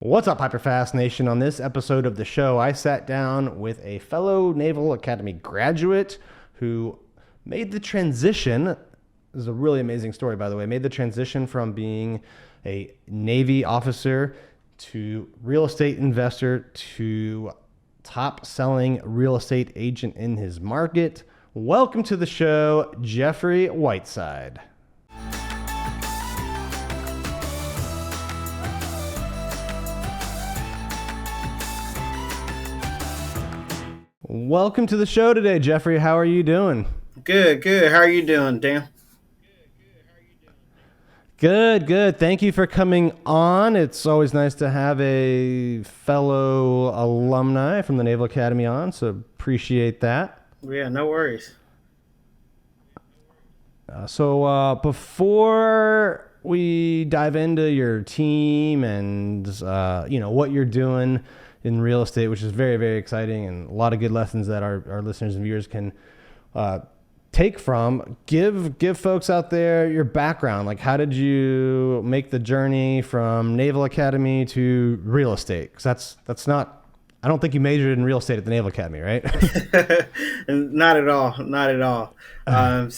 What's up, HyperFast Nation? On this episode of the show, I sat down with a fellow Naval Academy graduate who made the transition. This is a really amazing story, by the way. Made the transition from being a Navy officer to real estate investor to top selling real estate agent in his market. Welcome to the show, Geoffrey Whiteside. Welcome to the show today, Geoffrey. How are you doing? Good, good. How are you doing, Dan? Good, good. Thank you for coming on. It's always nice to have a fellow alumni from the Naval Academy on, so appreciate that. Yeah, no worries. Before we dive into your team and what you're doing in real estate, which is very, very exciting and a lot of good lessons that our listeners and viewers can take from. Give folks out there your background. Like, how did you make the journey from Naval Academy to real estate? Because that's not. I don't think you majored in real estate at the Naval Academy, right? And not at all, not at all. I'm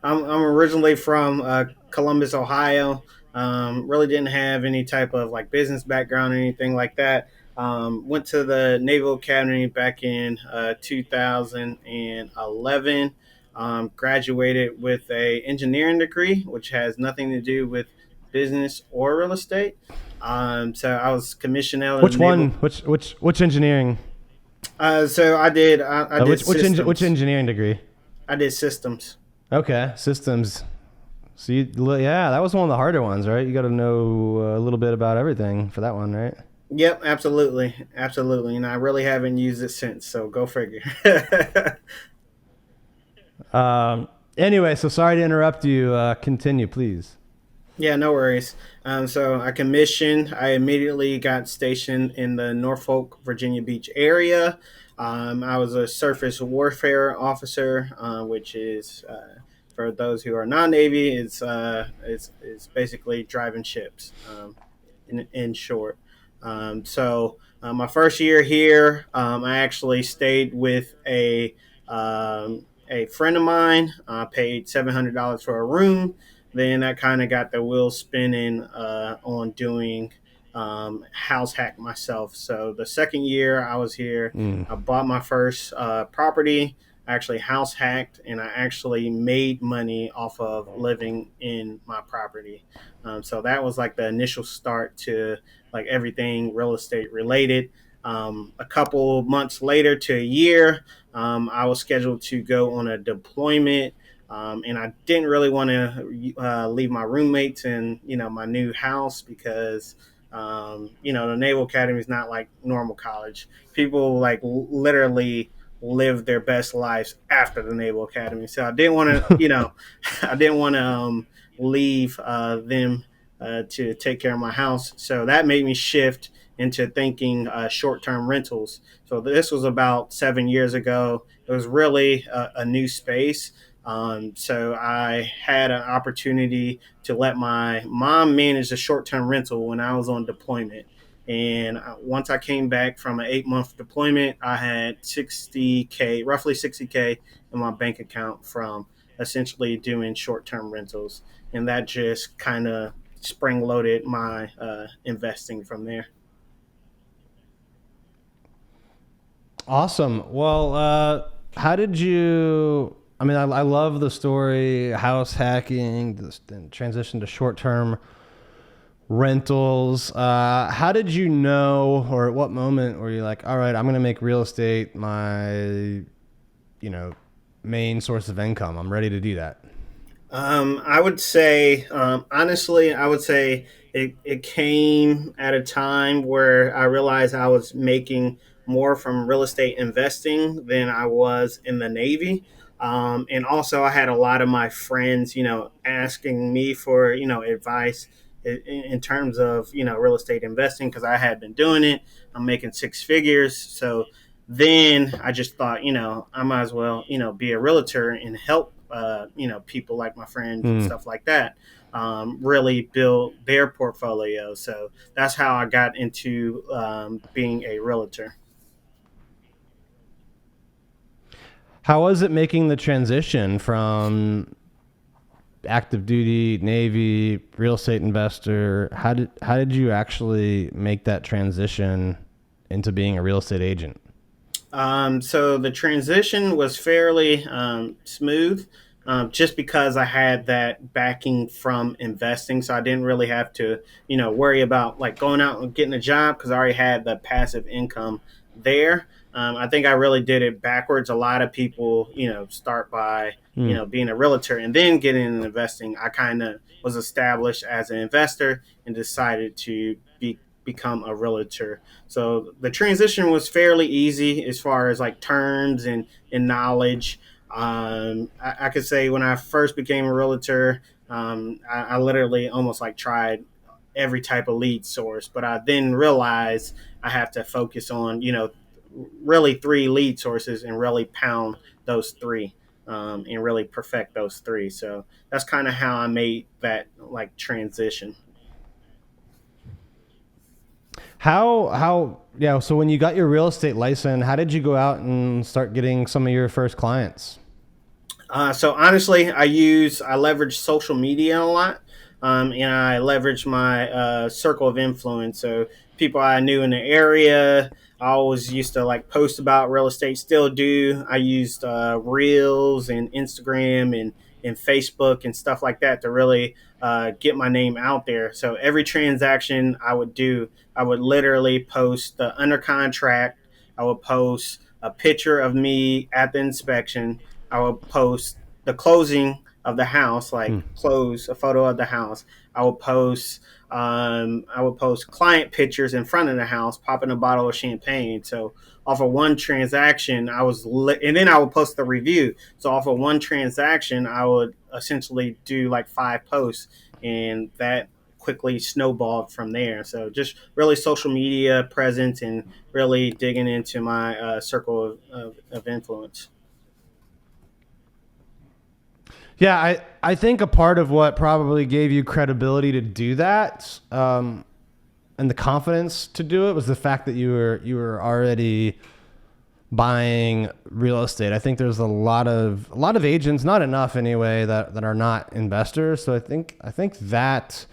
originally from Columbus, Ohio. Really didn't have any type of like business background or anything like that. Went to the Naval Academy back in 2011. Graduated with a engineering degree, which has nothing to do with business or real estate. So I was commissioned out of Which the one? Naval. Which engineering? So I did Which systems. engineering degree? I did systems. Okay, systems. So yeah, that was one of the harder ones, right? You got to know a little bit about everything for that one, right? Yep, absolutely, absolutely. And I really haven't used it since. So go figure. Anyway, so sorry to interrupt you. Continue, please. Yeah, no worries. So I commissioned. I immediately got stationed in the Norfolk, Virginia Beach area. I was a surface warfare officer, which is for those who are non-Navy, it's basically driving ships. In short, my first year here, I actually stayed with a friend of mine. I paid $700 for a room. Then I kind of got the wheels spinning on doing house hack myself. So the second year I was here, Mm. I bought my first property. I actually house hacked, and I actually made money off of living in my property. So that was like the initial start to like everything real estate related. A couple months later to a year, I was scheduled to go on a deployment, and I didn't really want to leave my roommates and my new house because the Naval Academy is not like normal college. People like literally live their best lives after the Naval Academy. So I didn't want to, I didn't want to leave them to take care of my house. So that made me shift into thinking short-term rentals. So this was about 7 years ago. It was really a new space. So I had an opportunity to let my mom manage a short-term rental when I was on deployment. And once I came back from an 8-month deployment, I had 60K, roughly 60K in my bank account from essentially doing short-term rentals. And that just kind of spring loaded my investing from there. Awesome. Well, how did you? I mean, I love the story, house hacking, the transition to short term rentals. How did you know, or at what moment were you like, all right, I'm going to make real estate my, main source of income. I'm ready to do that. I would say, honestly, I would say it came at a time where I realized I was making more from real estate investing than I was in the Navy. And also, I had a lot of my friends, asking me for, advice in terms of, real estate investing because I had been doing it. I'm making six figures. So then I just thought, I might as well, be a realtor and help, people like my friends and Hmm. stuff like that. really build their portfolio. So that's how I got into being a realtor. How was it making the transition from active duty, Navy, real estate investor? How did you actually make that transition into being a real estate agent? So the transition was fairly smooth, just because I had that backing from investing. So I didn't really have to, worry about like going out and getting a job because I already had the passive income there. I think I really did it backwards. A lot of people, start by, Hmm. being a realtor and then getting into investing. I kind of was established as an investor and decided to become a realtor. So the transition was fairly easy as far as like terms and knowledge. I could say when I first became a realtor, I literally almost like tried every type of lead source, but I then realized I have to focus on, really three lead sources and really pound those three. And really perfect those three. So that's kind of how I made that like transition. How yeah, so when you got your real estate license, how did you go out and start getting some of your first clients? So honestly, I leverage social media a lot, and I leverage my circle of influence. So people I knew in the area, I always used to like post about real estate. Still do. I used Reels and Instagram and Facebook and stuff like that to really get my name out there. So every transaction I would do, I would literally post the under contract. I would post a picture of me at the inspection. I would post the closing of the house, like Hmm. close a photo of the house. I would post I would post client pictures in front of the house, popping a bottle of champagne. So off of one transaction, and then I would post the review. So off of one transaction, I would essentially do like 5 posts, and that quickly snowballed from there. So just really social media presence and really digging into my circle of influence. Yeah, I think a part of what probably gave you credibility to do that, and the confidence to do it was the fact that you were already buying real estate. I think there's a lot of agents, not enough anyway, that are not investors. So I think that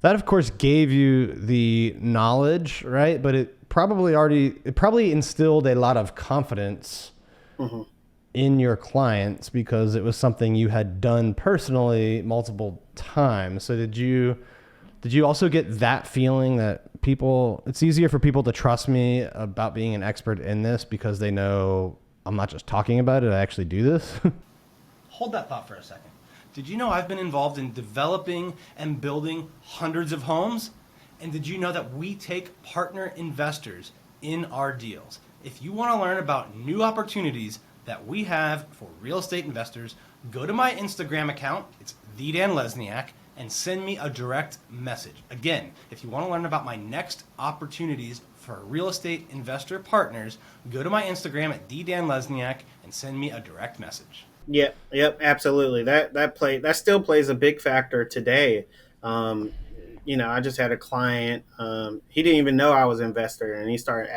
of course gave you the knowledge, right? But it probably instilled a lot of confidence Mhm. in your clients because it was something you had done personally multiple times. So did you also get that feeling that it's easier for people to trust me about being an expert in this because they know I'm not just talking about it, I actually do this? Hold that thought for a second. Did you know I've been involved in developing and building hundreds of homes? And did you know that we take partner investors in our deals? If you want to learn about new opportunities that we have for real estate investors, go to my Instagram account. It's the Dan Lesniak, and send me a direct message. Again, if you want to learn about my next opportunities for real estate investor partners, go to my Instagram at @DDanLesniak and send me a direct message. Yep, absolutely. That still plays a big factor today. Um, I just had a client. He didn't even know I was an investor, and he started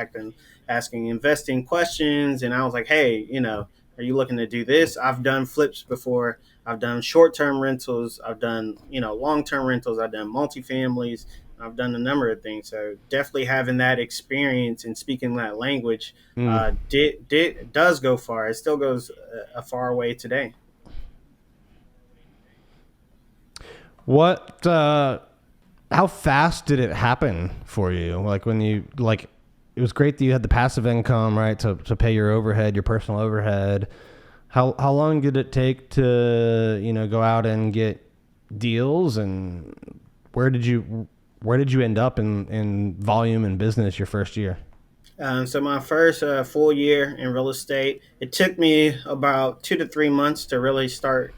asking investing questions, and I was like, "Hey, are you looking to do this? I've done flips before. I've done short-term rentals. I've done long-term rentals. I've done multifamilies. I've done a number of things. So definitely having that experience and speaking that language Mm. does go far. It still goes a far way today. What how fast did it happen for you? Like when you like it was great that you had the passive income, right, to pay your overhead, your personal overhead. How long did it take to, go out and get deals, and where did you where did you end up in volume and business your first year? So my first full year in real estate, it took me about 2 to 3 months to really start,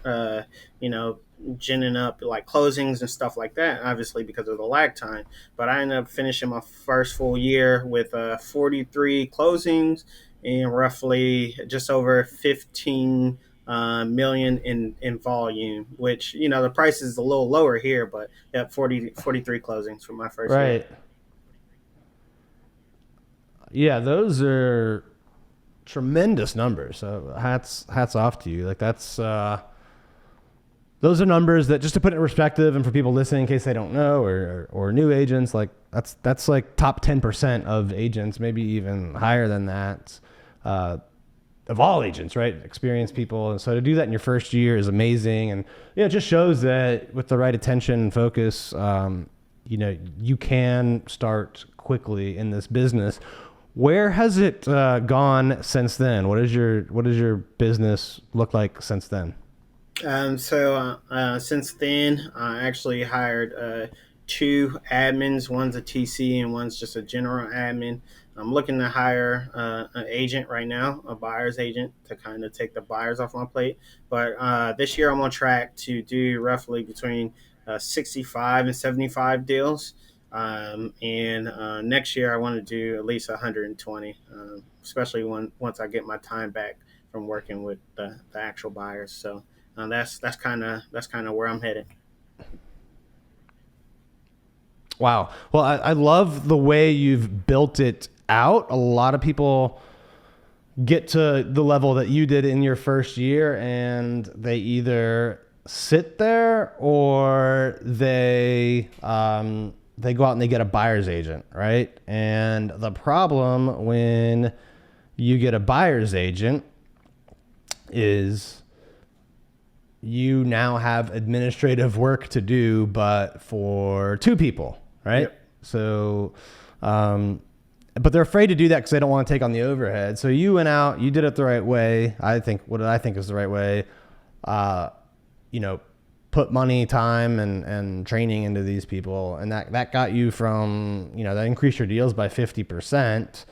you know, ginning up like closings and stuff like that. Obviously because of the lag time, but I ended up finishing my first full year with 43 closings and roughly just over 15 million in volume, which, the price is a little lower here, but yeah, 43 closings for my first year. Right. Yeah, those are tremendous numbers. So hats off to you. Like that's those are numbers that, just to put it in perspective, and for people listening in case they don't know, or new agents, like that's like top 10% of agents, maybe even higher than that, of all agents, right? Experienced people. And so to do that in your first year is amazing, and it just shows that with the right attention and focus, you can start quickly in this business. Where has it gone since then? What does your business look like since then? Since then, I actually hired two admins. One's a TC and one's just a general admin. I'm looking to hire an agent right now, a buyer's agent, to kind of take the buyers off my plate. But this year, I'm on track to do roughly between 65 and 75 deals. And next year, I want to do at least 120, especially once I get my time back from working with the actual buyers. So that's kind of where I'm headed. Wow. Well, I love the way you've built it out. A lot of people get to the level that you did in your first year, and they either sit there or they go out and they get a buyer's agent, right? And the problem when you get a buyer's agent is you now have administrative work to do, but for two people, right? Yep. So, but they're afraid to do that because they don't want to take on the overhead. So you went out, you did it the right way. What I think is the right way, put money, time, and training into these people. And that got you from, that increased your deals by 50%,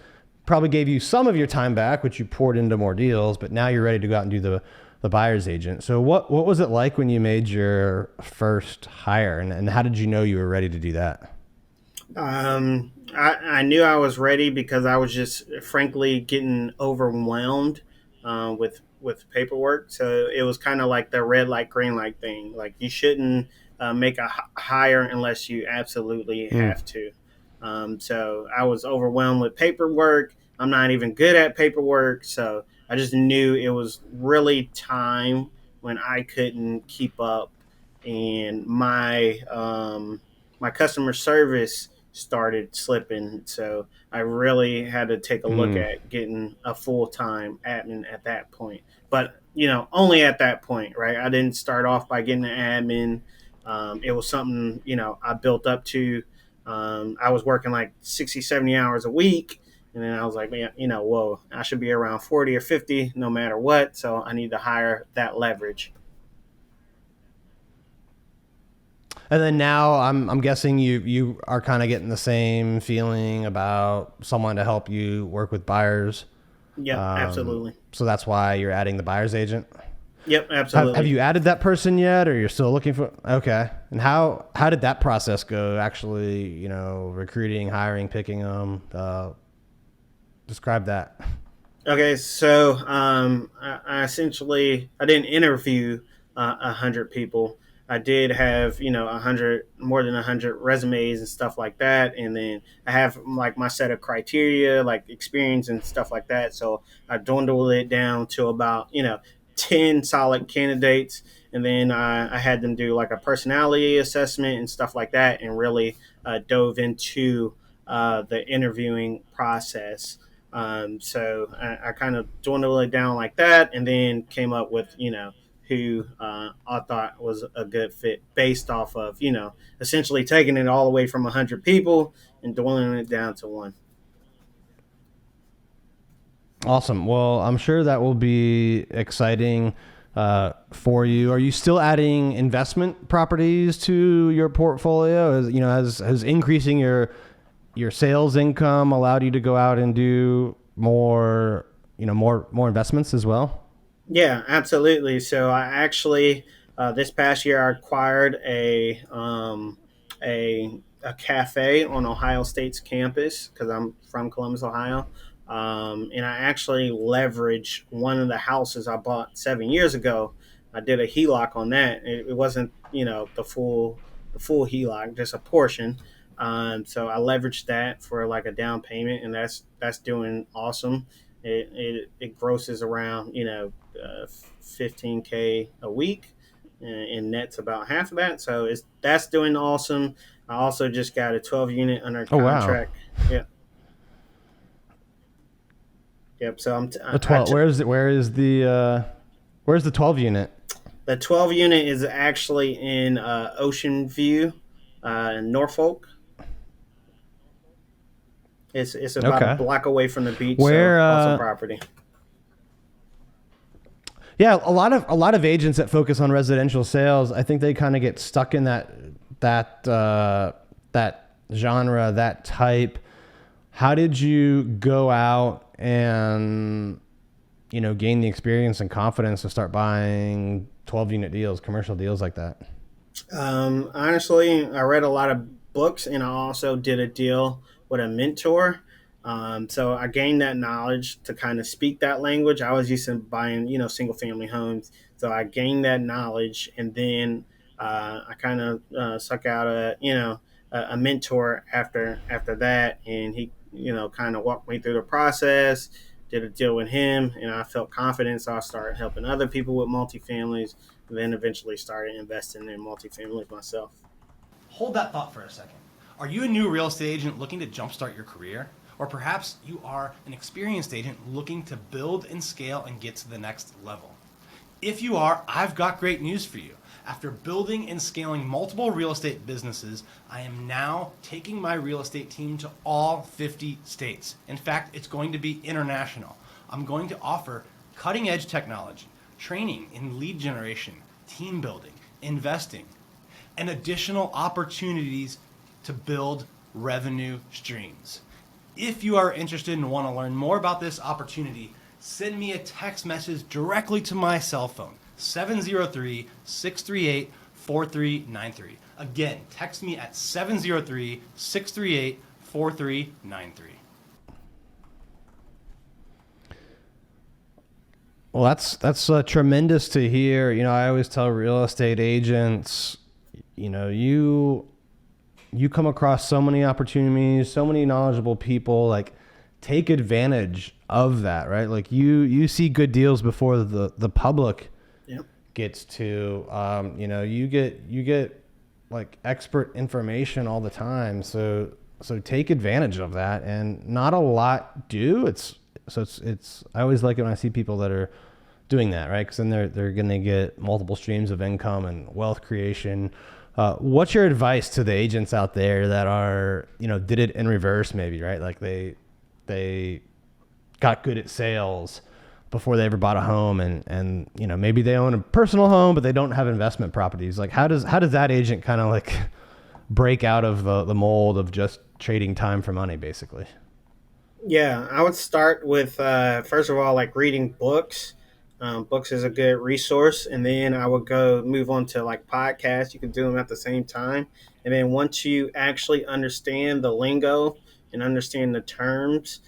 probably gave you some of your time back, which you poured into more deals, but now you're ready to go out and do the buyer's agent. So what was it like when you made your first hire, and how did you know you were ready to do that? I knew I was ready because I was just frankly getting overwhelmed with paperwork. So it was kind of like the red light, green light thing. Like you shouldn't make a hire unless you absolutely have to. So I was overwhelmed with paperwork. I'm not even good at paperwork, so I just knew it was really time when I couldn't keep up, and my customer service started slipping. So I really had to take a look at getting a full time admin at that point. But only at that point, right? I didn't start off by getting an admin. It was something I built up to. I was working like 60, 70 hours a week. And then I was like, man, whoa, I should be around 40 or 50 no matter what. So I need to hire that leverage. And then now I'm guessing you are kind of getting the same feeling about someone to help you work with buyers. Yep, absolutely. So that's why you're adding the buyer's agent. Yep, absolutely. Have you added that person yet, or you're still looking for? Okay. And how did that process go? Actually, recruiting, hiring, picking them. Describe that. Okay, so I essentially I didn't interview 100 people. I did have 100, more than 100 resumes and stuff like that, and then I have like my set of criteria, like experience and stuff like that. So I dwindled it down to about 10 solid candidates, and then I had them do like a personality assessment and stuff like that, and really dove into the interviewing process. So I kind of dwindled it down like that, and then came up with who I thought was a good fit based off of essentially taking it all the way from 100 people and dwindling it down to one. Awesome. Well, I'm sure that will be exciting for you. Are you still adding investment properties to your portfolio? Has increasing your sales income allowed you to go out and do more investments as well? Yeah, absolutely. So I actually this past year I acquired a cafe on Ohio State's campus because I'm from Columbus, Ohio. And I actually leveraged one of the houses I bought 7 years ago. I did a HELOC on that. It wasn't, the full HELOC, just a portion. So I leveraged that for like a down payment, and that's doing awesome. It grosses around 15K a week, and net's about half of that. So that's doing awesome. I also just got a 12 unit under Oh, wow. contract. Yeah. Yep. So The 12. Where's the 12 unit? the 12 unit is actually in Ocean View, in Norfolk. It's about Okay. a block away from the beach. Where, so awesome property. Yeah, a lot of agents that focus on residential sales, I think they kind of get stuck in that genre, that type. How did you go out and gain the experience and confidence to start buying 12 unit deals, commercial deals like that? Honestly, I read a lot of books, and I also did a deal with a mentor. So I gained that knowledge to kind of speak that language. I was used to buying, single family homes. So I gained that knowledge, and then I kind of suck out a mentor after that, and he, kind of walked me through the process. Did a deal with him, and I felt confident, so I started helping other people with multifamilies, and then eventually started investing in multifamilies myself. Hold that thought for a second. Are you a new real estate agent looking to jumpstart your career? Or perhaps you are an experienced agent looking to build and scale and get to the next level? If you are, I've got great news for you. After building and scaling multiple real estate businesses, I am now taking my real estate team to all 50 states. In fact, it's going to be international. I'm going to offer cutting edge technology, training in lead generation, team building, investing, and additional opportunities to build revenue streams. If you are interested and want to learn more about this opportunity, send me a text message directly to my cell phone, 703-638-4393. Again, text me at 703-638-4393. Well, that's tremendous to hear. I always tell real estate agents, you come across so many opportunities, so many knowledgeable people, like take advantage of that, right? Like you see good deals before the public Yep. gets to, you get like expert information all the time. So take advantage of that, and not a lot do. It's I always like it when I see people that are doing that, right? Because then they're going to get multiple streams of income and wealth creation. What's your advice to the agents out there that are, did it in reverse maybe, right? Like they got good at sales before they ever bought a home, and maybe they own a personal home, but they don't have investment properties. Like how does that agent kind of like break out of the mold of just trading time for money, basically? Yeah, I would start with first of all, like reading books. Books is a good resource, and then I would move on to like podcasts. You can do them at the same time, and then once you actually understand the lingo and understand the terms,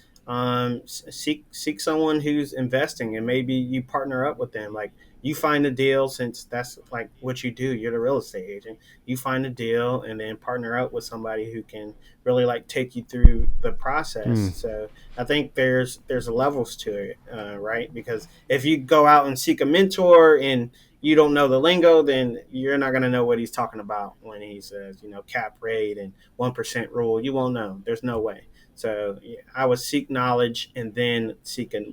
seek someone who's investing, and maybe you partner up with them. Like you find a deal, since that's like what you do. You're the real estate agent. You find a deal, and then partner up with somebody who can really like take you through the process. So I think there's levels to it, right? Because if you go out and seek a mentor and you don't know the lingo, then you're not going to know what he's talking about when he says, cap rate and 1% rule. You won't know. There's no way. So I would seek knowledge and then seek a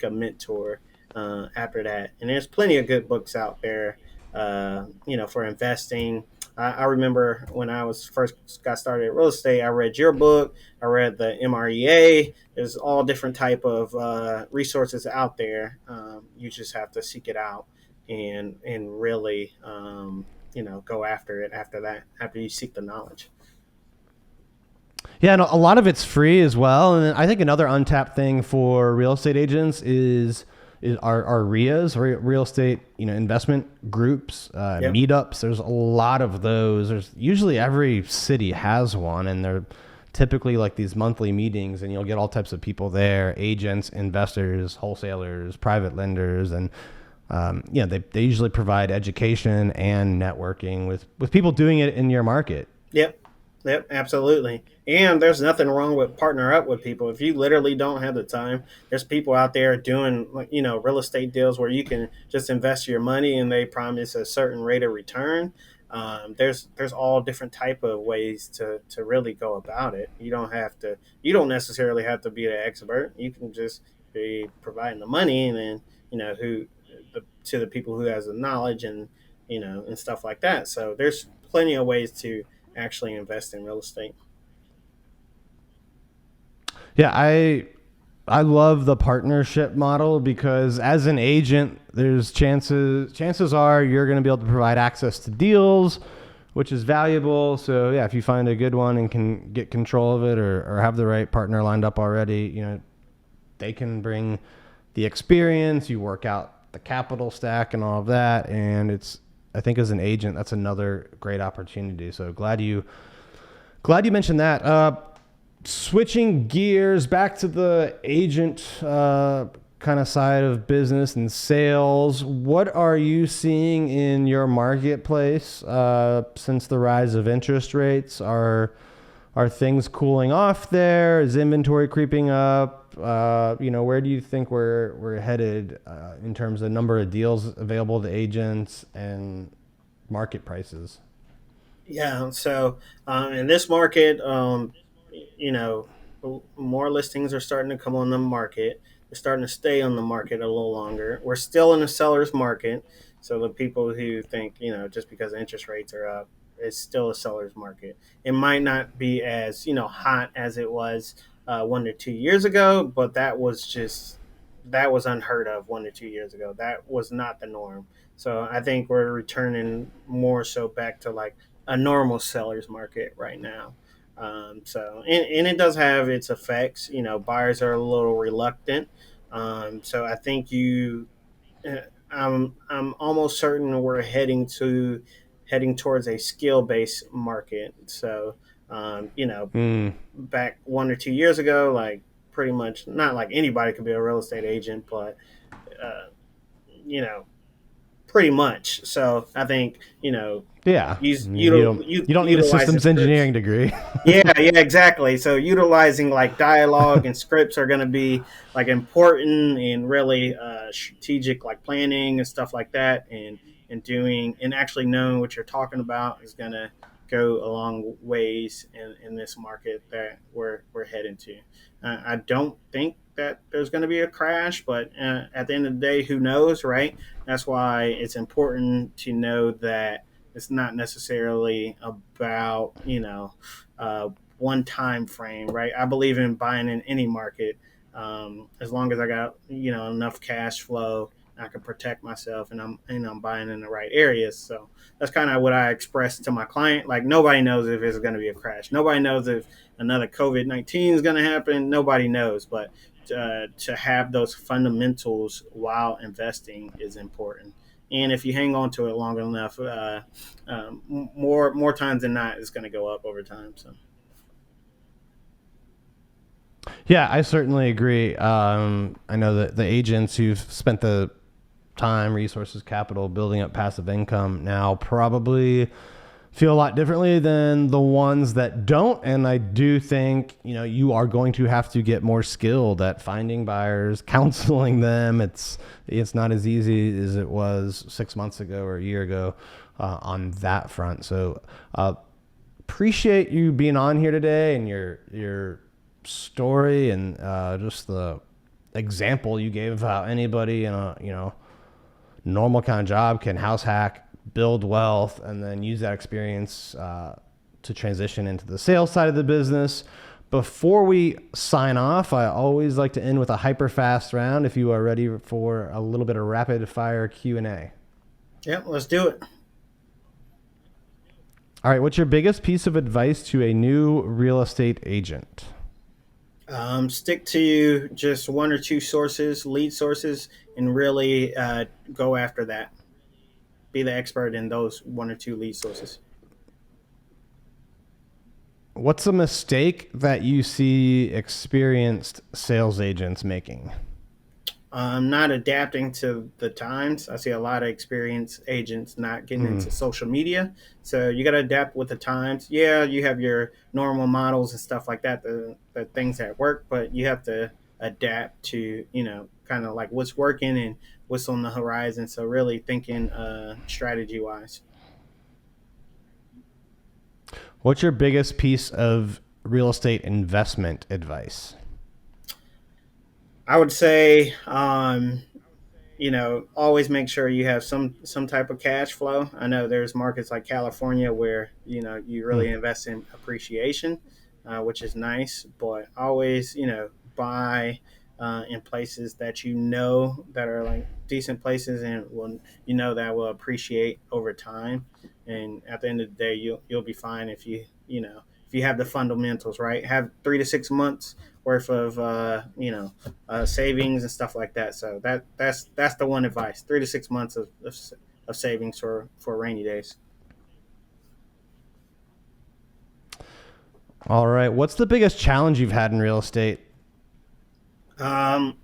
mentor after that. And there's plenty of good books out there, for investing. I remember when I was first got started in real estate, I read your book. I read the MREA. There's all different type of resources out there. You just have to seek it out and really, go after it after you seek the knowledge. Yeah, and a lot of it's free as well. And I think another untapped thing for real estate agents is our RIAs, real estate, investment groups, Yep. meetups. There's a lot of those. There's usually every city has one, and they're typically like these monthly meetings, and you'll get all types of people there: agents, investors, wholesalers, private lenders, and they usually provide education and networking with people doing it in your market. Yep. Yep, absolutely. And there's nothing wrong with partner up with people. If you literally don't have the time, there's people out there doing, real estate deals where you can just invest your money and they promise a certain rate of return. There's all different type of ways to really go about it. You don't necessarily have to be the expert. You can just be providing the money, and then, to the people who has the knowledge, and, and stuff like that. So there's plenty of ways to actually invest in real estate. Yeah, I love the partnership model because as an agent, there's chances are you're going to be able to provide access to deals, which is valuable. So yeah, if you find a good one and can get control of it, or have the right partner lined up already, they can bring the experience, you work out the capital stack and all of that. And I think as an agent, that's another great opportunity. So glad you mentioned that. Switching gears back to the agent kind of side of business and sales, what are you seeing in your marketplace since the rise of interest rates? Are things cooling off there? Is inventory creeping up? Where do you think we're headed in terms of number of deals available to agents and market prices? Yeah. So in this market, more listings are starting to come on the market. They're starting to stay on the market a little longer. We're still in a seller's market. So the people who think, just because interest rates are up, it's still a seller's market. It might not be as, hot as it was 1 to 2 years ago, but that was unheard of 1 to 2 years ago. That was not the norm. So I think we're returning more so back to like a normal seller's market right now. And it does have its effects. Buyers are a little reluctant. So I think I'm almost certain we're heading towards a skill based market. So, back 1 or 2 years ago, like pretty much not like anybody could be a real estate agent, but, uh, you know, pretty much. So I think, Yeah, use, I mean, you don't need a utilizing systems scripts. engineering degree. Yeah, exactly. So utilizing like dialogue and scripts are going to be like important, and really strategic, like planning and stuff like that, and doing and actually knowing what you're talking about is going to go a long ways in this market that we're heading to. I don't think that there's going to be a crash, but at the end of the day, who knows, right? That's why it's important to know that it's not necessarily about one time frame, right? I believe in buying in any market, as long as I got enough cash flow, I can protect myself, and I'm buying in the right areas. So that's kind of what I express to my client. Like, nobody knows if it's going to be a crash. Nobody knows if another COVID-19 is going to happen. Nobody knows, but to have those fundamentals while investing is important. And if you hang on to it long enough, more times than not, it's going to go up over time. So. Yeah, I certainly agree. I know that the agents who've spent the time, resources, capital building up passive income now probably feel a lot differently than the ones that don't. And I do think, you are going to have to get more skilled at finding buyers, counseling them. It's not as easy as it was 6 months ago or a year ago on that front. So appreciate you being on here today, and your story, and just the example you gave of how anybody in a normal kind of job can house hack, build wealth, and then use that experience to transition into the sales side of the business. Before we sign off, I always like to end with a HyperFast round. If you are ready for a little bit of rapid fire Q&A. Yeah, let's do it. All right. What's your biggest piece of advice to a new real estate agent? Stick to just one or two sources, lead sources, and really go after that. Be the expert in those one or two lead sources. What's a mistake that you see experienced sales agents making? Not adapting to the times. I see a lot of experienced agents not getting into social media. So you got to adapt with the times. Yeah, you have your normal models and stuff like that, the things that work, but you have to adapt to, kind of like what's working and what's on the horizon. So really thinking strategy wise. What's your biggest piece of real estate investment advice? I would say, always make sure you have some type of cash flow. I know there's markets like California where you really invest in appreciation, which is nice. But always buy in places that that are like decent places and will that will appreciate over time. And at the end of the day, you'll be fine if if you have the fundamentals right. Have 3 to 6 months worth of savings and stuff like that. So that's the one advice: 3 to 6 months of savings for rainy days. All right. What's the biggest challenge you've had in real estate? Um,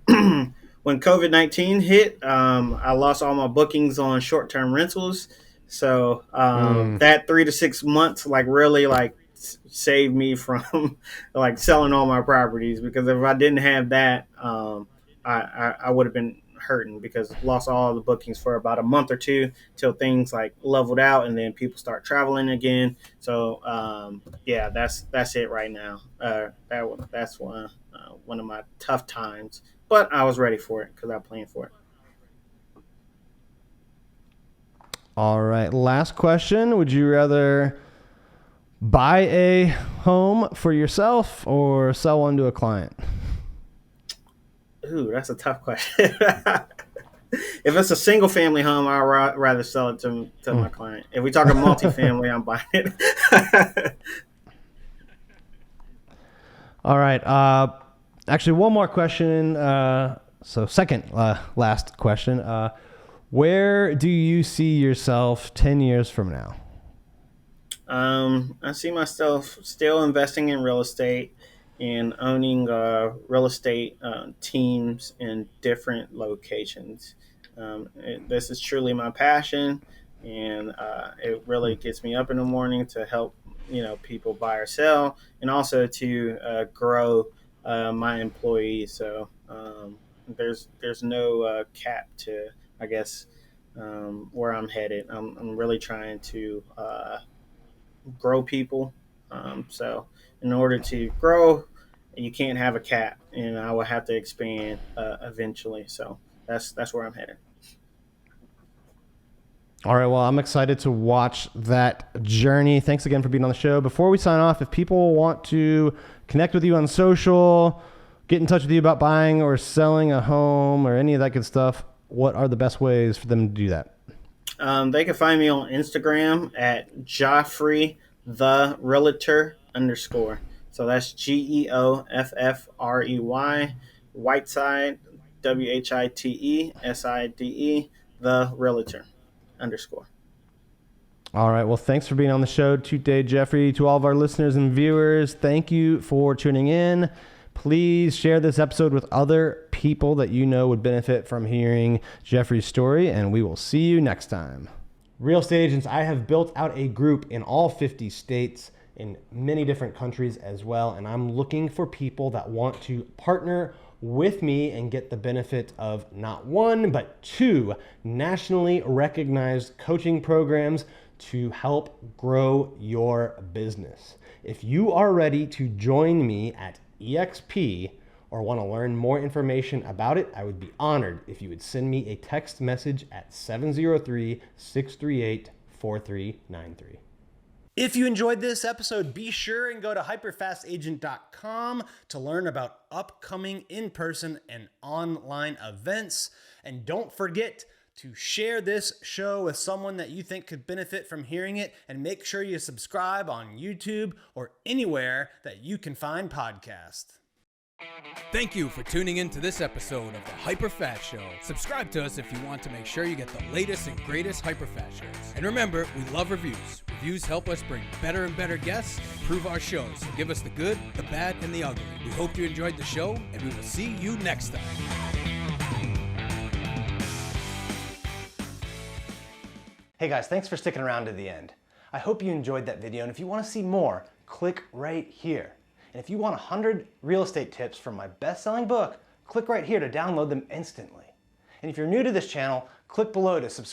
when COVID-19 hit, I lost all my bookings on short-term rentals. So that 3 to 6 months, like really like saved me from like selling all my properties, because if I didn't have that, I would have been hurting because lost all the bookings for about a month or two till things like leveled out and then people start traveling again. So yeah, that's it right now. That's one of my tough times, but I was ready for it because I planned for it. All right. Last question. Would you rather buy a home for yourself or sell one to a client? Ooh, that's a tough question. If it's a single family home, I'd rather sell it to my client. If we talk a multifamily, I'm buying it. All right. Actually, one more question. So second last question. Where do you see yourself 10 years from now? I see myself still investing in real estate and owning real estate teams in different locations. This is truly my passion, and it really gets me up in the morning to help people buy or sell, and also to grow my employees. So there's no cap to, I guess, where I'm headed. I'm really trying to grow people. So in order to grow, you can't have a cap, and I will have to expand eventually. So that's where I'm headed. All right. Well, I'm excited to watch that journey. Thanks again for being on the show. Before we sign off, if people want to connect with you on social, get in touch with you about buying or selling a home or any of that good stuff, what are the best ways for them to do that? They can find me on Instagram at Geoffrey the Realtor _ So that's Geoffrey Whiteside WHITESIDE the Realtor _ All right. Well, thanks for being on the show today, Geoffrey. To all of our listeners and viewers, thank you for tuning in. Please share this episode with other people that you know would benefit from hearing Geoffrey's story, and we will see you next time. Real estate agents, I have built out a group in all 50 states, in many different countries as well, and I'm looking for people that want to partner with me and get the benefit of not one, but 2 nationally recognized coaching programs to help grow your business. If you are ready to join me at EXP or want to learn more information about it, I would be honored if you would send me a text message at 703-638-4393. If you enjoyed this episode, be sure and go to hyperfastagent.com to learn about upcoming in-person and online events. And don't forget to share this show with someone that you think could benefit from hearing it, and make sure you subscribe on YouTube or anywhere that you can find podcasts. Thank you for tuning in to this episode of the HyperFast Show. Subscribe to us if you want to make sure you get the latest and greatest HyperFast shows. And remember, we love reviews. Reviews help us bring better and better guests and improve our shows. So give us the good, the bad, and the ugly. We hope you enjoyed the show, and we will see you next time. Hey guys, thanks for sticking around to the end. I hope you enjoyed that video, and if you want to see more, click right here. And if you want 100 real estate tips from my best-selling book, click right here to download them instantly. And if you're new to this channel, click below to subscribe.